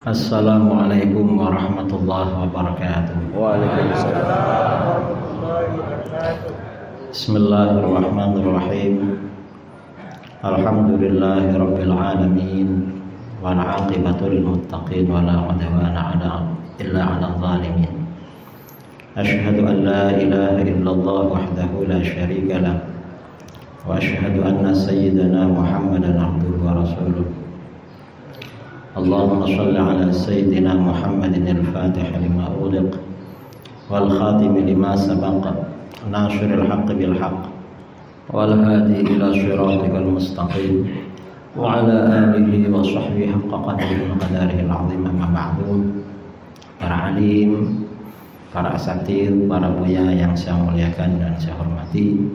Assalamualaikum warahmatullahi wabarakatuh. Waalaikumsalam warahmatullahi wabarakatuh. Bismillahirrahmanirrahim. Alhamdulillahi rabbil alamin. Wal 'aqibatu lil muttaqin wa la 'udwana illa 'alal zalimin. Asyhadu an la ilaha illallah wahdahu la syarika lah. Wa asyhadu anna sayyidana Muhammadan abduhu wa rasuluh. اللهم صل على سيدنا محمد الفاتح لما أغلق والخاتم لما سبق ناصر الحق بالحق والهادي إلى صراطك المستقيم وعلى آله وصحبه حق قدره وقدره العظيم. أما بعد, para alim, para asatidz, para buya yang saya muliakan dan saya hormati,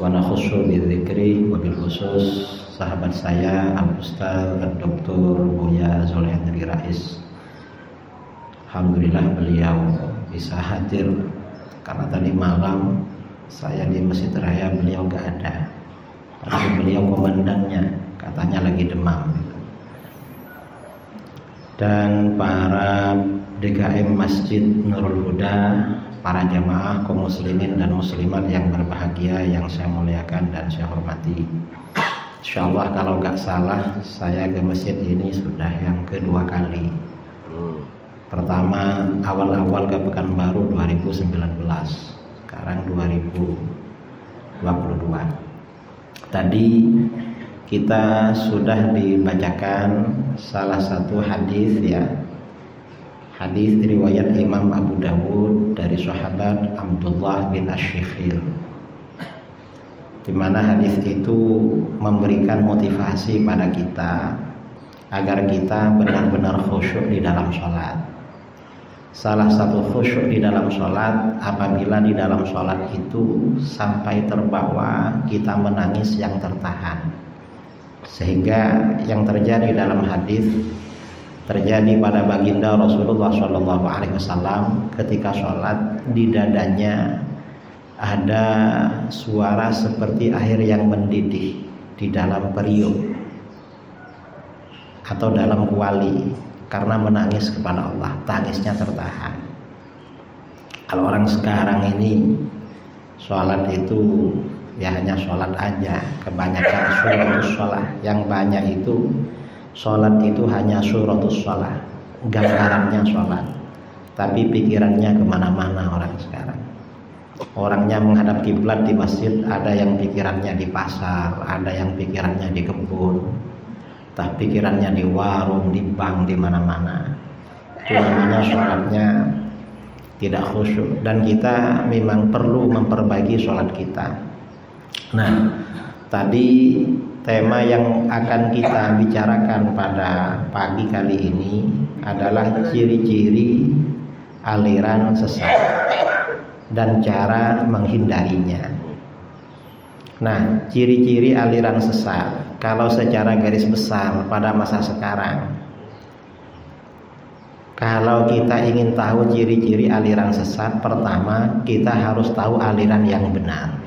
wa nakhussu bidzikri wa bil khusus sahabat saya Al-Ustaz Dr. Buya Zulhendri Rais. Alhamdulillah beliau bisa hadir karena tadi malam saya di Masjid Raya beliau gak ada, tapi beliau komandannya katanya lagi demam. Dan para DKM Masjid Nurul Huda, para jamaah kaum muslimin dan muslimat yang berbahagia yang saya muliakan dan saya hormati. Insyaallah kalau nggak salah saya ke masjid ini sudah yang kedua kali. Pertama awal-awal ke Pekanbaru 2019, sekarang 2022. Tadi kita sudah dibacakan salah satu hadis ya. Hadis riwayat Imam Abu Dawud dari sahabat Abdullah bin Asy-Syikhir, di mana hadis itu memberikan motivasi pada kita agar kita benar-benar khusyuk di dalam sholat. Salah satu khusyuk di dalam sholat apabila di dalam sholat itu sampai terbawa kita menangis yang tertahan, sehingga yang terjadi dalam hadis terjadi pada baginda Rasulullah SAW ketika sholat, di dadanya ada suara seperti air yang mendidih di dalam periuk atau dalam kuali karena menangis kepada Allah, tangisnya tertahan. Kalau orang sekarang ini sholat itu ya hanya sholat aja, kebanyakan suratus sholat, yang banyak itu sholat itu hanya suratus sholat, gambarannya sholat, tapi pikirannya kemana-mana orang sekarang. Orangnya menghadap kiblat di masjid, ada yang pikirannya di pasar, ada yang pikirannya di kebun, entah pikirannya di warung, di bank, di mana-mana. Itu namanya sholatnya tidak khusyuk, dan kita memang perlu memperbaiki sholat kita. Nah, tadi tema yang akan kita bicarakan pada pagi kali ini adalah ciri-ciri aliran sesat dan cara menghindarinya. Nah, ciri-ciri aliran sesat kalau secara garis besar pada masa sekarang, kalau kita ingin tahu ciri-ciri aliran sesat, pertama kita harus tahu aliran yang benar.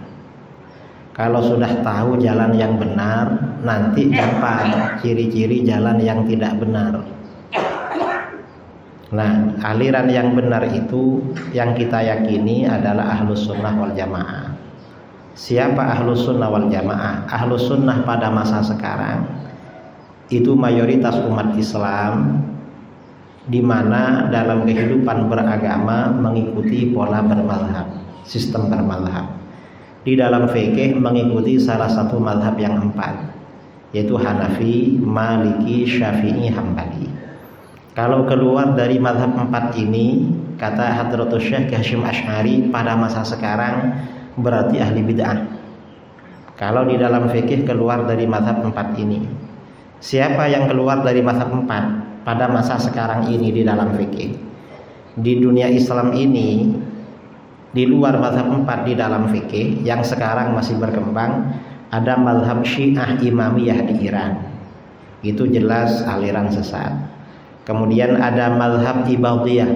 Kalau sudah tahu jalan yang benar, nanti dapat ciri-ciri jalan yang tidak benar. Nah, aliran yang benar itu yang kita yakini adalah Ahlus Sunnah wal Jamaah. Siapa Ahlus Sunnah wal Jamaah? Ahlus Sunnah pada masa sekarang itu mayoritas umat Islam, di mana dalam kehidupan beragama mengikuti pola bermazhab, sistem bermazhab. Di dalam fikih mengikuti salah satu mazhab yang empat, yaitu Hanafi, Maliki, Syafi'i, Hambali. Kalau keluar dari mazhab empat ini, kata Hadratus Syekh Hasyim Asy'ari, pada masa sekarang berarti ahli bid'ah. Kalau di dalam fikih keluar dari mazhab empat ini, siapa yang keluar dari mazhab empat pada masa sekarang ini di dalam fikih? Di dunia Islam ini, di luar mazhab empat di dalam fikih yang sekarang masih berkembang, ada mazhab Syiah Imamiyah di Iran. Itu jelas aliran sesat. Kemudian ada mazhab Ibadiyah,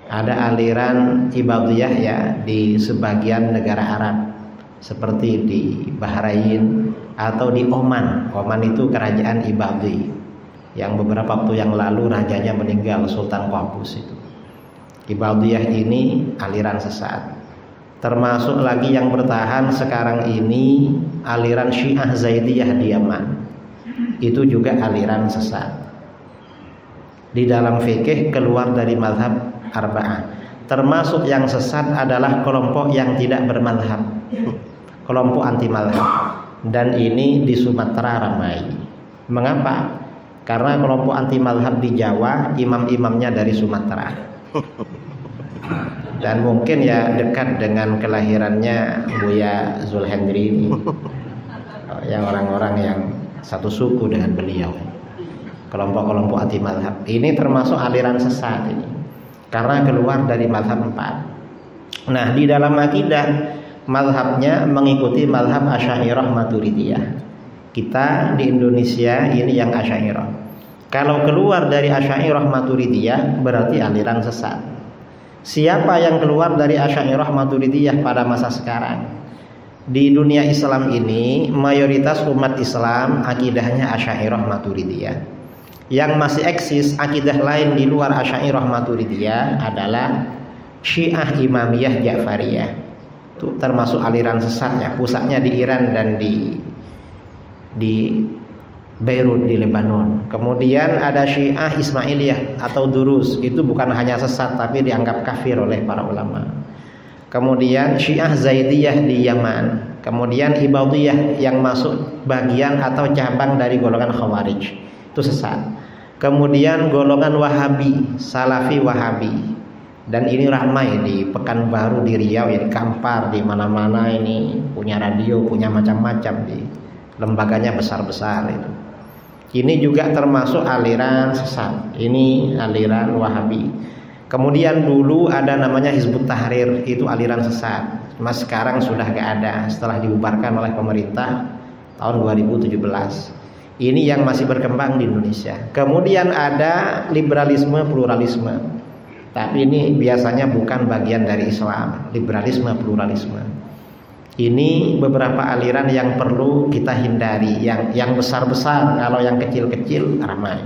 ada aliran Ibadiyah ya di sebagian negara Arab seperti di Bahrain atau di Oman. Oman itu kerajaan Ibadi. yang beberapa waktu yang lalu rajanya meninggal, Sultan Qaboos itu. Ibadiyah ini aliran sesat. Termasuk lagi yang bertahan sekarang ini aliran Syiah Zaidiyah di Yaman. Itu juga aliran sesat. Di dalam fikih keluar dari mazhab arba'ah. Termasuk yang sesat adalah kelompok yang tidak bermazhab, kelompok anti mazhab. Dan ini di Sumatera ramai. Mengapa? Karena kelompok anti mazhab di Jawa imam-imamnya dari Sumatera. Dan mungkin ya dekat dengan kelahirannya Buya Zulhendri ini, yang orang-orang yang satu suku dengan beliau. Kelompok-kelompok anti mazhab ini termasuk aliran sesat ini, karena keluar dari mazhab 4. Nah, di dalam akidah mazhabnya mengikuti mazhab Asy'ariyah Maturidiyah. Kita di Indonesia ini yang Asy'ariyah. Kalau keluar dari Asy'ariyah Maturidiyah berarti aliran sesat. Siapa yang keluar dari Asy'ariyah Maturidiyah pada masa sekarang? Di dunia Islam ini mayoritas umat Islam akidahnya Asy'ariyah Maturidiyah. Yang masih eksis akidah lain di luar Asy'ariyah Maturidiyah adalah Syiah Imamiyah Ja'fariyah. Itu termasuk aliran sesatnya, pusatnya di Iran dan di Beirut di Lebanon. Kemudian ada Syiah Ismailiyah atau Durus, itu bukan hanya sesat tapi dianggap kafir oleh para ulama. Kemudian Syiah Zaidiyah di Yaman. Kemudian Ibadiyah yang masuk bagian atau cabang dari golongan Khawarij, itu sesat. Kemudian golongan Wahabi, Salafi Wahabi. Dan ini ramai di Pekanbaru, di Riau, ya, di Kampar, di mana-mana ini punya radio, punya macam-macam, di lembaganya besar-besar itu. Ini juga termasuk aliran sesat. Ini aliran Wahabi. Kemudian dulu ada namanya Hizbut Tahrir, itu aliran sesat. Mas sekarang sudah gak ada setelah dibubarkan oleh pemerintah tahun 2017. Ini yang masih berkembang di Indonesia. Kemudian ada liberalisme pluralisme. Tapi ini biasanya bukan bagian dari Islam, liberalisme pluralisme. Ini beberapa aliran yang perlu kita hindari, yang besar-besar. Kalau yang kecil-kecil ramai.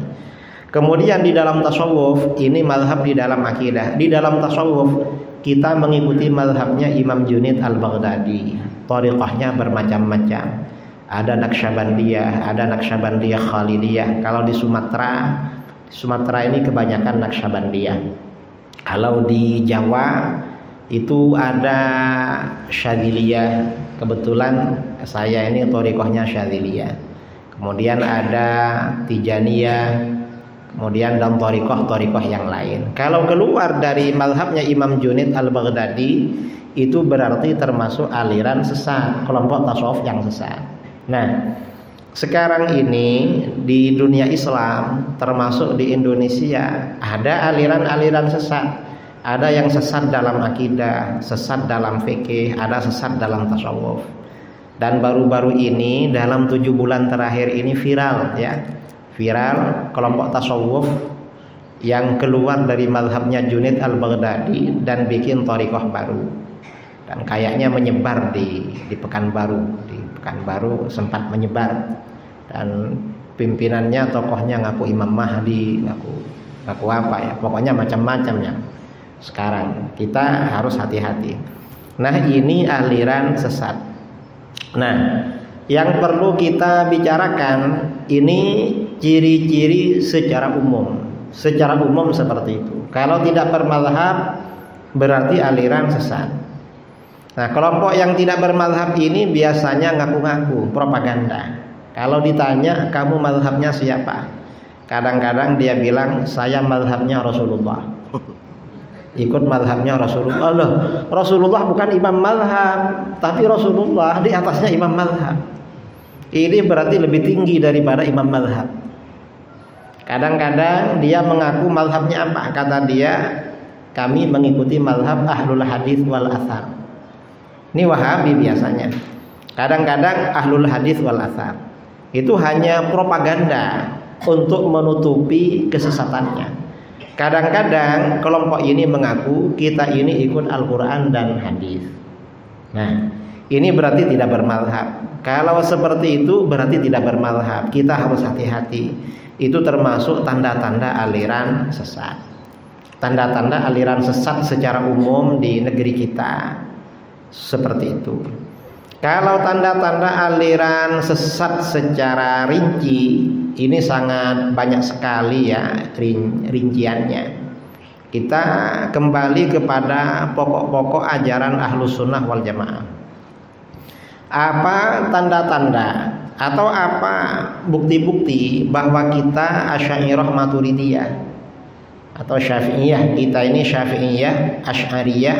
Kemudian di dalam tasawuf, ini mazhab di dalam akidah. Di dalam tasawuf kita mengikuti mazhabnya Imam Junaid Al-Baghdadi. Thariqahnya bermacam-macam. Ada Naqsyabandiyah Khalidiyah. Kalau di Sumatera ini kebanyakan Naqsyabandiyah. Kalau di Jawa itu ada Syadziliyah. Kebetulan saya ini thariqahnya Syadziliyah. Kemudian ada Tijaniyah. Kemudian dan thariqah yang lain. Kalau keluar dari mazhabnya Imam Junaid Al-Baghdadi, itu berarti termasuk aliran sesat, kelompok tasawuf yang sesat. Nah, sekarang ini di dunia Islam, termasuk di Indonesia, ada aliran-aliran sesat. Ada yang sesat dalam akidah, sesat dalam fikih, ada sesat dalam tasawuf. Dan baru-baru ini dalam 7 bulan terakhir ini viral, ya. Viral kelompok tasawuf yang keluar dari mazhabnya Junaid Al-Baghdadi dan bikin thariqah baru. Dan kayaknya menyebar di Pekanbaru. Di Pekanbaru sempat menyebar. Dan pimpinannya, tokohnya ngaku Imam Mahdi, ngaku apa ya, pokoknya macam-macam ya. Sekarang kita harus hati-hati. Nah, ini aliran sesat. Nah, yang perlu kita bicarakan ini ciri-ciri secara umum. Secara umum seperti itu. Kalau tidak bermazhab berarti aliran sesat. Nah, kelompok yang tidak bermazhab ini biasanya ngaku-ngaku propaganda. Kalau ditanya kamu mazhabnya siapa? Kadang-kadang dia bilang saya mazhabnya Rasulullah. Ikut mazhabnya Rasulullah. Loh, Rasulullah bukan imam mazhab, tapi Rasulullah di atasnya imam mazhab. Ini berarti lebih tinggi daripada imam mazhab. Kadang-kadang dia mengaku mazhabnya apa? Kata dia, kami mengikuti mazhab ahlul hadis wal athar. Ini Wahabi biasanya. Kadang-kadang ahlul hadis wal athar. Itu hanya propaganda untuk menutupi kesesatannya. Kadang-kadang kelompok ini mengaku kita ini ikut Al-Quran dan hadis. Nah, ini berarti tidak bermazhab. Kalau seperti itu berarti tidak bermazhab. Kita harus hati-hati. Itu termasuk tanda-tanda aliran sesat. Tanda-tanda aliran sesat secara umum di negeri kita seperti itu. Kalau tanda-tanda aliran sesat secara rinci, ini sangat banyak sekali ya rinciannya. Kita kembali kepada pokok-pokok ajaran Ahlus Sunnah wal Jamaah. Apa tanda-tanda atau apa bukti-bukti bahwa kita Asy'ariyah Maturidiyah atau Syafi'iyah, kita ini Syafi'iyah, Asy'ariyah,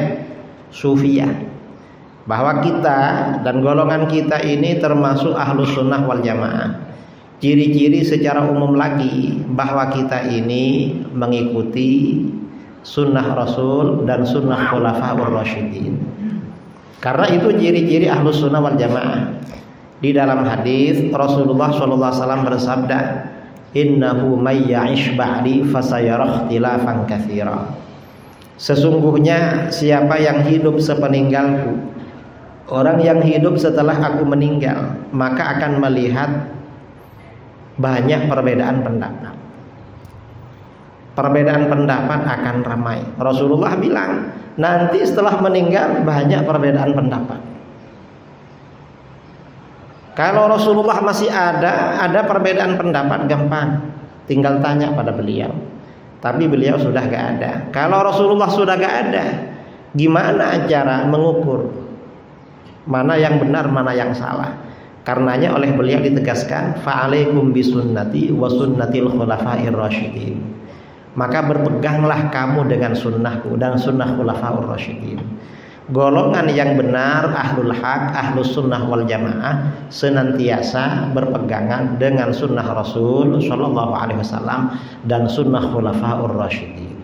Sufiyah, bahwa kita dan golongan kita ini termasuk Ahlus Sunnah wal Jamaah. Ciri-ciri secara umum lagi bahwa kita ini mengikuti sunnah Rasul dan sunnah Khulafaur Rasyidin. Karena itu ciri-ciri Ahlus Sunnah wal Jamaah. Di dalam hadis Rasulullah SAW bersabda, innahu may ya'ish ba'di fasayara ikhtilafan katsira. Sesungguhnya siapa yang hidup sepeninggalku, orang yang hidup setelah aku meninggal, maka akan melihat banyak perbedaan pendapat. Perbedaan pendapat akan ramai. Rasulullah bilang, nanti setelah meninggal banyak perbedaan pendapat. Kalau Rasulullah masih ada perbedaan pendapat gampang, tinggal tanya pada beliau. Tapi beliau sudah gak ada. Kalau Rasulullah sudah gak ada, gimana cara mengukur mana yang benar, mana yang salah? Karenanya oleh beliau ditegaskan, fa'alaikum bisunnati wa sunnatil khulafair rasyidin. Maka berpeganglah kamu dengan sunnahku dan sunnah khulafaur rasyidin. Golongan yang benar, ahlul haq, ahlus sunnah wal jamaah, senantiasa berpegangan dengan sunnah Rasul Shallallahu Alaihi Wasallam dan sunnah khulafaur rasyidin.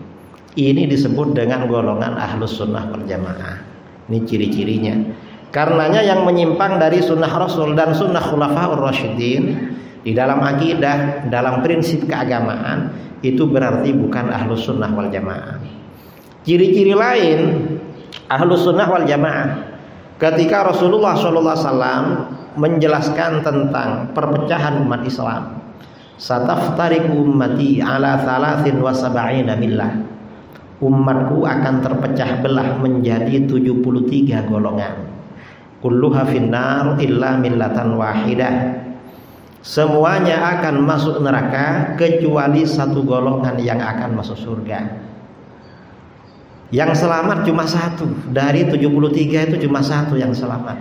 Ini disebut dengan golongan ahlus sunnah wal jamaah. Ini ciri-cirinya. Karenanya yang menyimpang dari sunnah Rasul dan sunnah khulafaur rasyidin di dalam akidah, dalam prinsip keagamaan, itu berarti bukan ahlus sunnah wal jamaah. Ciri-ciri lain Ahlus Sunnah wal Jamaah, ketika Rasulullah SAW menjelaskan tentang perpecahan umat Islam, sataftariqu ummati ala 73 millah, umatku akan terpecah belah menjadi 73 golongan, kulluha finnar illa millatan wahidah, semuanya akan masuk neraka kecuali satu golongan yang akan masuk surga. Yang selamat cuma satu. Dari 73 itu cuma satu yang selamat.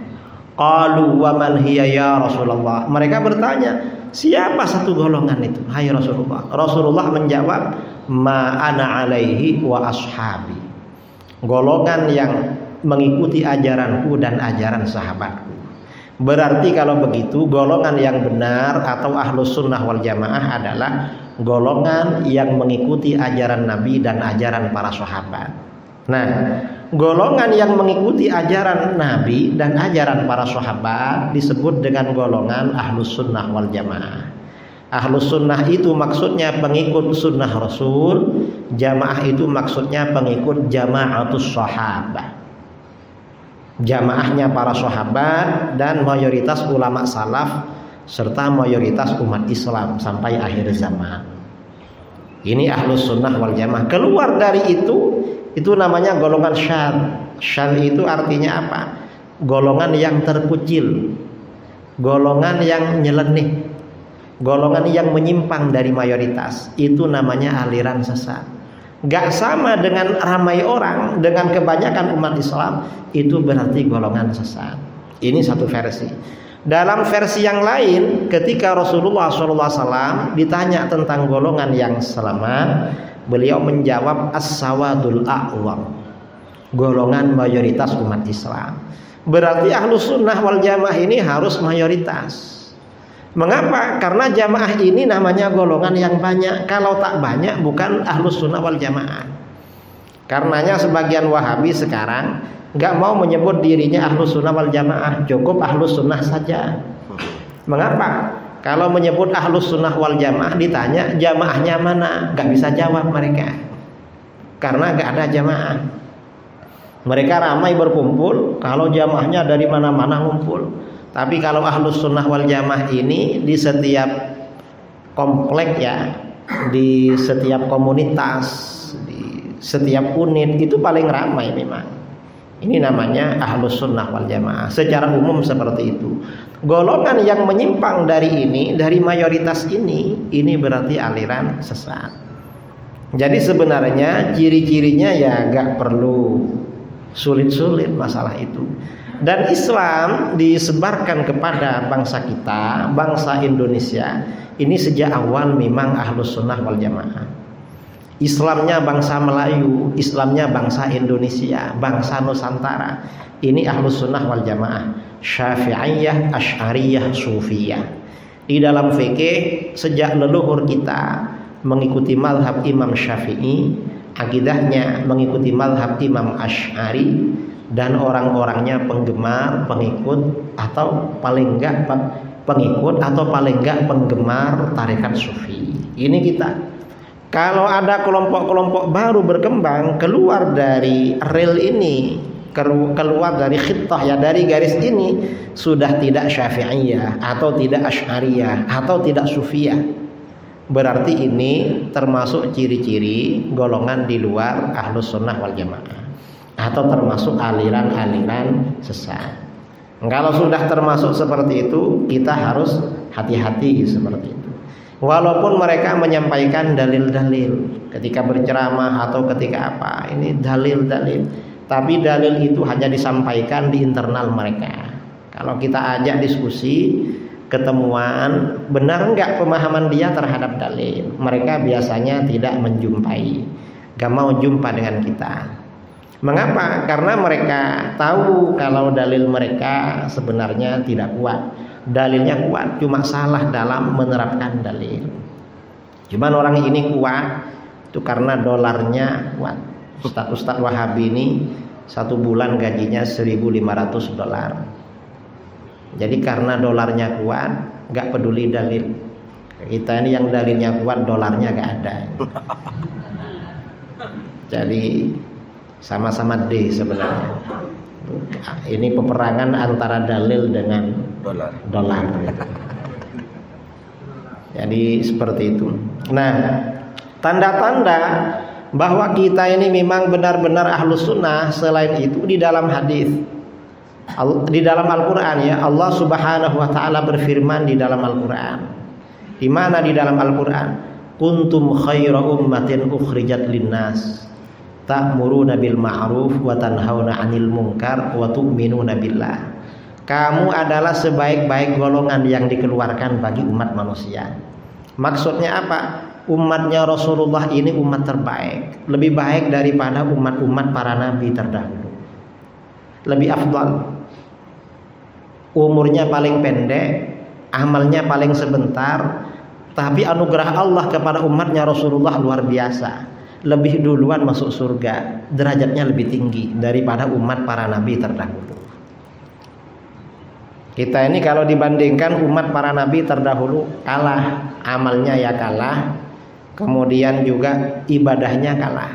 Qalu wa man hiya ya Rasulullah. Mereka bertanya, siapa satu golongan itu? Hai Rasulullah. Rasulullah menjawab, ma ana alaihi wa ashabi. Golongan yang mengikuti ajaranku dan ajaran sahabatku. Berarti kalau begitu golongan yang benar atau ahlus sunnah wal jamaah adalah golongan yang mengikuti ajaran Nabi dan ajaran para sahabat. Nah, golongan yang mengikuti ajaran Nabi dan ajaran para sahabat disebut dengan golongan ahlus sunnah wal jamaah. Ahlus sunnah itu maksudnya pengikut sunnah Rasul, jamaah itu maksudnya pengikut jamaatus sahabah, jamaahnya para sahabat dan mayoritas ulama salaf serta mayoritas umat Islam sampai akhir zaman. Ini ahlus sunnah wal jamaah. Keluar dari itu namanya golongan syadz. Syadz itu artinya apa? Golongan yang terkucil, golongan yang nyeleneh, golongan yang menyimpang dari mayoritas. Itu namanya aliran sesat. Gak sama dengan ramai orang, dengan kebanyakan umat Islam, itu berarti golongan sesat. Ini satu versi. Dalam versi yang lain, ketika Rasulullah SAW ditanya tentang golongan yang selamat, beliau menjawab as-sawadul a'wam, golongan mayoritas umat Islam. Berarti ahlus sunnah wal jamaah ini harus mayoritas. Mengapa? Karena jamaah ini namanya golongan yang banyak. Kalau tak banyak bukan ahlus sunnah wal jamaah. Karenanya sebagian Wahabi sekarang nggak mau menyebut dirinya ahlus sunnah wal jamaah, cukup ahlus sunnah saja. Mengapa? Kalau menyebut ahlus sunnah wal jamaah ditanya jamaahnya mana, nggak bisa jawab mereka, karena nggak ada jamaah. Mereka ramai berkumpul, kalau jamaahnya dari mana-mana ngumpul. Tapi kalau ahlus sunnah wal jamaah ini di setiap komplek ya, di setiap komunitas, di setiap unit itu paling ramai memang. Ini namanya Ahlus Sunnah wal Jamaah. Secara umum seperti itu. Golongan yang menyimpang dari ini, dari mayoritas ini berarti aliran sesat. Jadi sebenarnya ciri-cirinya ya gak perlu sulit-sulit masalah itu. Dan Islam disebarkan kepada bangsa kita, bangsa Indonesia. Ini sejak awal memang Ahlus Sunnah wal Jamaah. Islamnya bangsa Melayu, Islamnya bangsa Indonesia, bangsa Nusantara. Ini Ahlus Sunnah wal Jamaah, Syafi'iyah, Asy'ariyah, Sufiyah. Di dalam fikih sejak leluhur kita mengikuti mazhab Imam Syafi'i, akidahnya mengikuti mazhab Imam Asy'ari, dan orang-orangnya penggemar, pengikut, atau paling enggak pengikut atau paling enggak penggemar tarekat Sufi. Ini kita. Kalau ada kelompok-kelompok baru berkembang keluar dari rel ini, keluar dari khittah ya, dari garis ini, sudah tidak Syafi'iyah atau tidak Asy'ariyah atau tidak Sufiyah, berarti ini termasuk ciri-ciri golongan di luar Ahlus Sunnah wal Jamaah atau termasuk aliran-aliran sesat. Kalau sudah termasuk seperti itu, kita harus hati-hati seperti itu. Walaupun mereka menyampaikan dalil-dalil ketika berceramah atau ketika apa, ini dalil-dalil, tapi dalil itu hanya disampaikan di internal mereka. Kalau kita ajak diskusi, ketemuan, benar enggak pemahaman dia terhadap dalil, mereka biasanya tidak menjumpai, gak mau jumpa dengan kita. Mengapa? Karena mereka tahu kalau dalil mereka sebenarnya tidak kuat. Dalilnya kuat, cuma salah dalam menerapkan dalil. Cuman orang ini kuat itu karena dolarnya kuat. Ustadz Wahabi ini 1 bulan gajinya $1.500. Jadi karena dolarnya kuat, gak peduli dalil. Kita ini yang dalilnya kuat, dolarnya gak ada. Jadi sama-sama D sebenarnya. Ini peperangan antara dalil dengan dolar. Jadi seperti itu. Nah, tanda-tanda bahwa kita ini memang benar-benar Ahlus Sunnah selain itu di dalam hadis, di dalam Al-Quran ya, Allah Subhanahu Wa Taala berfirman di dalam Al-Quran. Di mana di dalam Al-Quran? Kuntum khaira ummatin ukhrijat linnas ta'muruna bil ma'ruf wa tanhauna 'anil munkar wa tu'minuna billah. Kamu adalah sebaik-baik golongan yang dikeluarkan bagi umat manusia. Maksudnya apa? Umatnya Rasulullah ini umat terbaik, lebih baik daripada umat-umat para nabi terdahulu. Lebih afdal. Umurnya paling pendek, amalnya paling sebentar, tapi anugerah Allah kepada umatnya Rasulullah luar biasa. Lebih duluan masuk surga, derajatnya lebih tinggi daripada umat para nabi terdahulu. Kita ini kalau dibandingkan umat para nabi terdahulu, kalah, amalnya ya kalah, kemudian juga ibadahnya kalah.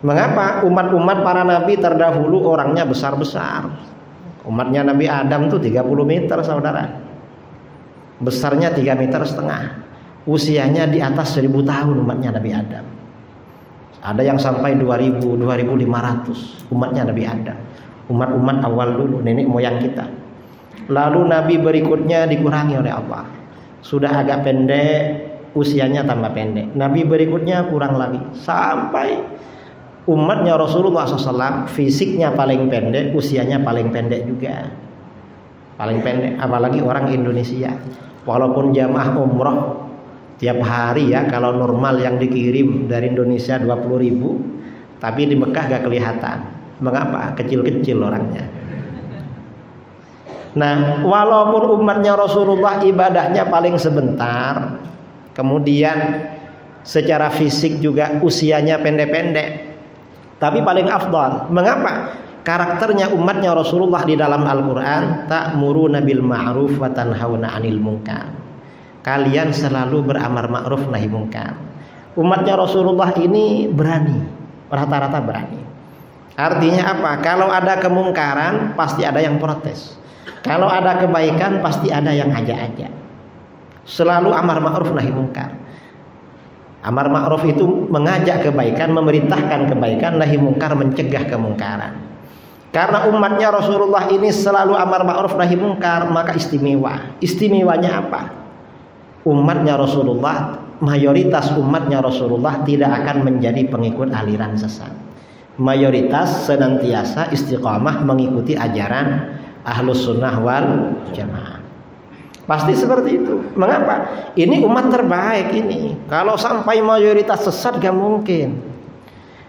Mengapa? Umat-umat para nabi terdahulu orangnya besar-besar. Umatnya Nabi Adam tuh 30 meter saudara, besarnya 3,5 meter. Usianya di atas 1000 tahun umatnya Nabi Adam. Ada yang sampai 2000, 2500 umatnya Nabi Adam. Umat-umat awal dulu, nenek moyang kita. Lalu Nabi berikutnya dikurangi oleh Allah. Sudah agak pendek, usianya tambah pendek. Nabi berikutnya kurang lagi. Sampai umatnya Rasulullah SAW, fisiknya paling pendek, usianya paling pendek juga. Paling pendek, apalagi orang Indonesia. Walaupun jamaah umroh tiap hari ya, kalau normal yang dikirim dari Indonesia 20.000, tapi di Mekah gak kelihatan. Mengapa? Kecil-kecil orangnya. Nah, walaupun umatnya Rasulullah ibadahnya paling sebentar, kemudian secara fisik juga usianya pendek-pendek, tapi paling afdal. Mengapa? Karakternya umatnya Rasulullah di dalam Al-Quran, ta'muruna bil ma'ruf wa tanhauna 'anil munkar. Kalian selalu beramar ma'ruf nahi munkar. Umatnya Rasulullah ini berani, rata-rata berani. Artinya apa? Kalau ada kemungkaran pasti ada yang protes. Kalau ada kebaikan pasti ada yang ajak-ajak. Selalu amar ma'ruf nahi munkar. Amar ma'ruf itu mengajak kebaikan, memerintahkan kebaikan, nahi munkar mencegah kemungkaran. Karena umatnya Rasulullah ini selalu amar ma'ruf nahi munkar, maka istimewa. Istimewanya apa? Umatnya Rasulullah, mayoritas umatnya Rasulullah tidak akan menjadi pengikut aliran sesat. Mayoritas senantiasa istiqamah mengikuti ajaran Ahlus Sunnah wal Jamaah. Pasti seperti itu. Mengapa? Ini umat terbaik ini. Kalau sampai mayoritas sesat gak mungkin.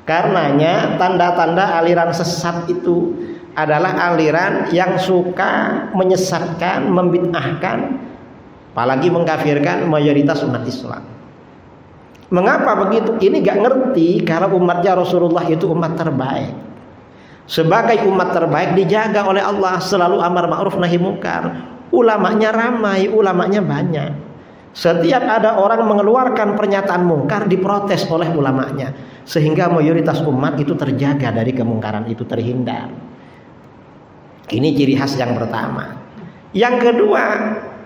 Karenanya tanda-tanda aliran sesat itu adalah aliran yang suka menyesatkan, membid'ahkan, apalagi mengkafirkan mayoritas umat Islam. Mengapa begitu? Ini gak ngerti kalau umatnya Rasulullah itu umat terbaik. Sebagai umat terbaik dijaga oleh Allah, selalu amar ma'ruf nahi munkar. Ulamanya ramai, ulamanya banyak. Setiap ada orang mengeluarkan pernyataan mungkar diprotes oleh ulamanya, sehingga mayoritas umat itu terjaga dari kemungkaran itu, terhindar. Ini ciri khas yang pertama. Yang kedua,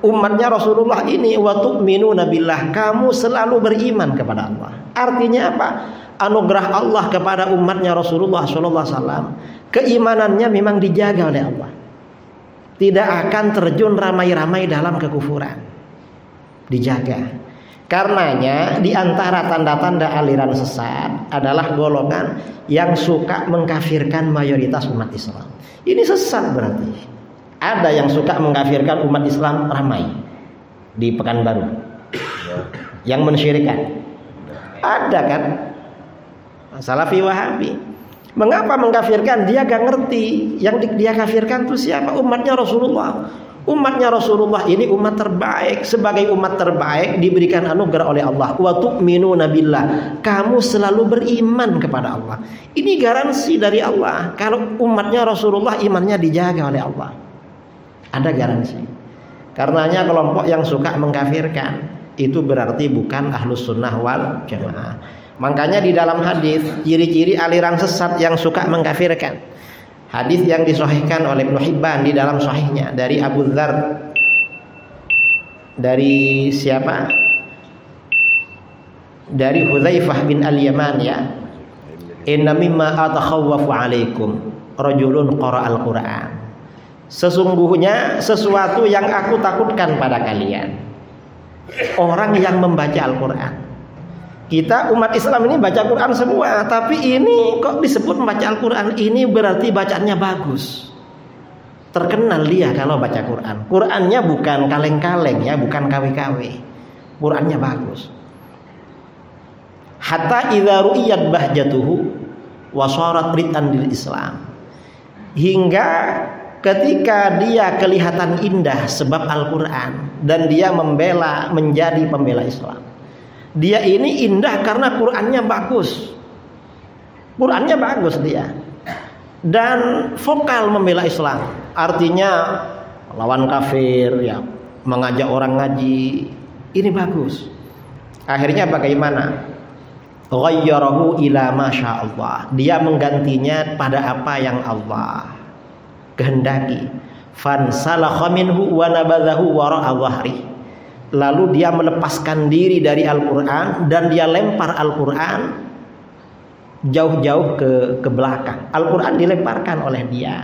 umatnya Rasulullah ini wa tu'minuna billah, kamu selalu beriman kepada Allah. Artinya apa? Anugerah Allah kepada umatnya Rasulullah sallallahu alaihi wasallam, keimanannya memang dijaga oleh Allah. Tidak akan terjun ramai-ramai dalam kekufuran. Dijaga. Karenanya di antara tanda-tanda aliran sesat adalah golongan yang suka mengkafirkan mayoritas umat Islam. Ini sesat berarti. Ada yang suka mengkafirkan umat Islam ramai di Pekanbaru. Yang mensyirikkan. Ada kan? Salafi Wahabi. Mengapa mengkafirkan? Dia gak ngerti. Yang dia kafirkan itu siapa? Umatnya Rasulullah. Umatnya Rasulullah ini umat terbaik. Sebagai umat terbaik diberikan anugerah oleh Allah. Wa tu'minuna billah, kamu selalu beriman kepada Allah. Ini garansi dari Allah. Kalau umatnya Rasulullah imannya dijaga oleh Allah, ada garansi. Karenanya kelompok yang suka mengkafirkan itu berarti bukan Ahlus Sunnah wal Jamaah. Makanya di dalam hadis ciri-ciri aliran sesat yang suka mengkafirkan. Hadis yang disahihkan oleh Ibnu Hibban di dalam sahihnya dari Abu Dzar. Dari siapa? Dari Hudzaifah bin Al-Yaman ya. Inna mimma atakhawwafu alaikum rajulun qara'al Qur'an. Sesungguhnya sesuatu yang aku takutkan pada kalian, orang yang membaca Al-Qur'an. Kita umat Islam ini baca Quran semua, tapi ini kok disebut membaca Al-Quran? Ini berarti bacaannya bagus. Terkenal dia kalau baca Quran. Qurannya bukan kaleng-kaleng ya, bukan KW-KW. Qurannya bagus. Hatta idza ru'iyat bahjatuhu wa sharat ritan lil Islam. Hingga ketika dia kelihatan indah sebab Al-Quran dan dia menjadi pembela Islam. Dia ini indah karena Qurannya bagus. Qurannya bagus dia. Dan vokal membela Islam. Artinya lawan kafir ya, mengajak orang ngaji. Ini bagus. Akhirnya bagaimana? Ghayyarahu ila ma sya'allah. Dia menggantinya pada apa yang Allah kehendaki. Fansalakha minhu wa nabadhahu wara'a dhahri. Lalu dia melepaskan diri dari Al-Quran dan dia lempar Al-Quran jauh-jauh ke belakang. Al-Quran dilemparkan oleh dia.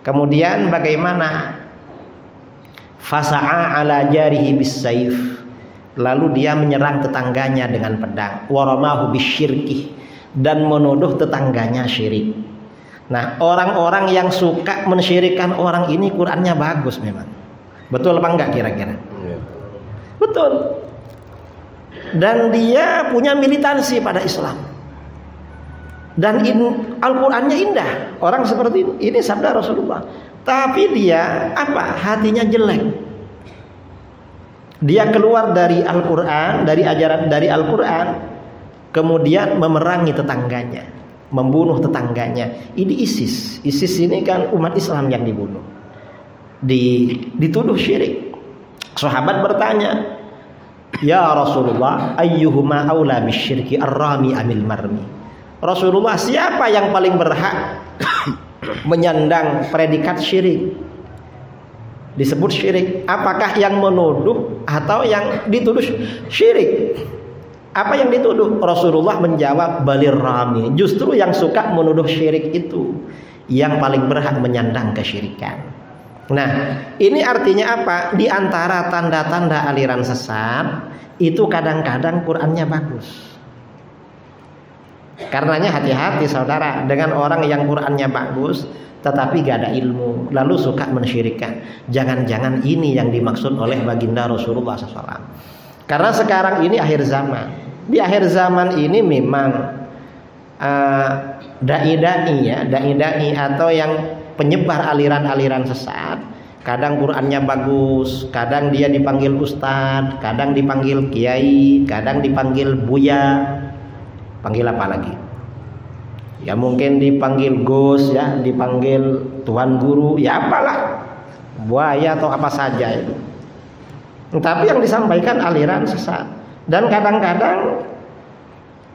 Kemudian bagaimana? Fasa'a ala jarihi bis-saif. Lalu dia menyerang tetangganya dengan pedang. Waramahu bisyirkih. Dan menuduh tetangganya syirik. Nah, orang-orang yang suka mensyirikkan orang ini Qurannya bagus memang. Betul apa enggak kira-kira? Betul. Dan dia punya militansi pada Islam. Dan Al-Qurannya indah. Orang seperti ini sabda Rasulullah. Tapi dia apa? Hatinya jelek. Dia keluar dari Al-Quran, dari ajaran dari Al-Quran, kemudian memerangi tetangganya, membunuh tetangganya. Ini ISIS. ISIS ini kan umat Islam yang dibunuh. Dituduh syirik. Sahabat bertanya, ya Rasulullah, ayyuhuma aula bisyirki ar-rami amil marmi. Rasulullah, siapa yang paling berhak menyandang predikat syirik? disebut syirik. Apakah yang menuduh atau yang dituduh syirik? Apa yang dituduh? Rasulullah menjawab balir rami. Justru yang suka menuduh syirik itu yang paling berhak menyandang kesyirikan. Nah, ini artinya apa? Di antara tanda-tanda aliran sesat itu kadang-kadang Qur'annya bagus. Karenanya hati-hati saudara dengan orang yang Qur'annya bagus tetapi gak ada ilmu, lalu suka mensyirikkan. Jangan-jangan ini yang dimaksud oleh baginda Rasulullah SAW. Karena sekarang ini akhir zaman. Di akhir zaman ini memang dai-dai atau yang penyebar aliran-aliran sesat, kadang Qur'annya bagus, kadang dia dipanggil ustadz, kadang dipanggil kiai, kadang dipanggil buya, panggil apa lagi? Ya mungkin dipanggil Gus, ya dipanggil Tuan Guru, ya apalah, buaya atau apa saja itu. Tapi yang disampaikan aliran sesat. Dan kadang-kadang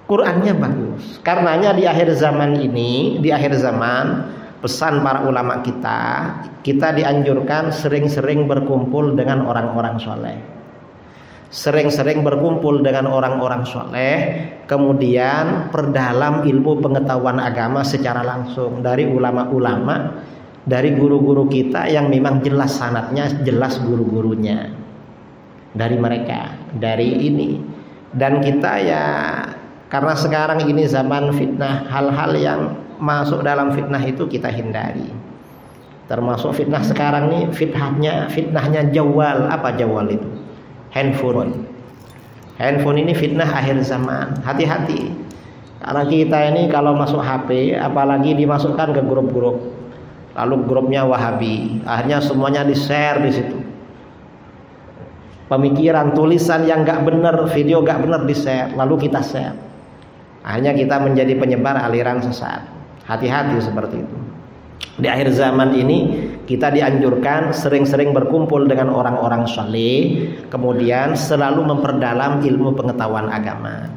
Qur'annya bagus. Karenanya di akhir zaman ini, di akhir zaman, pesan para ulama kita dianjurkan sering-sering berkumpul dengan orang-orang soleh. Sering-sering berkumpul dengan orang-orang soleh, kemudian perdalam ilmu pengetahuan agama secara langsung dari ulama-ulama, dari guru-guru kita yang memang jelas sanadnya, jelas guru-gurunya, dari mereka, dari ini. Dan kita ya, karena sekarang ini zaman fitnah, hal-hal yang masuk dalam fitnah itu kita hindari. Termasuk fitnah sekarang nih, fitnahnya jawal. Apa jawal itu? Handphone ini fitnah akhir zaman. Hati-hati. Karena kita ini kalau masuk HP, apalagi dimasukkan ke grup-grup, lalu grupnya Wahabi, akhirnya semuanya di-share di situ. Pemikiran, tulisan yang gak benar, video gak benar di-share, lalu kita share. Akhirnya kita menjadi penyebar aliran sesat. Hati-hati seperti itu. Di akhir zaman ini kita dianjurkan sering-sering berkumpul dengan orang-orang saleh, kemudian selalu memperdalam ilmu pengetahuan agama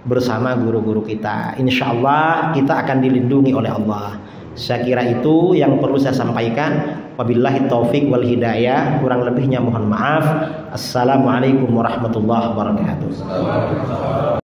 bersama guru-guru kita. Insya Allah kita akan dilindungi oleh Allah. Saya kira itu yang perlu saya sampaikan. Wabillahi taufik wal hidayah. Kurang lebihnya mohon maaf. Assalamualaikum warahmatullahi wabarakatuh.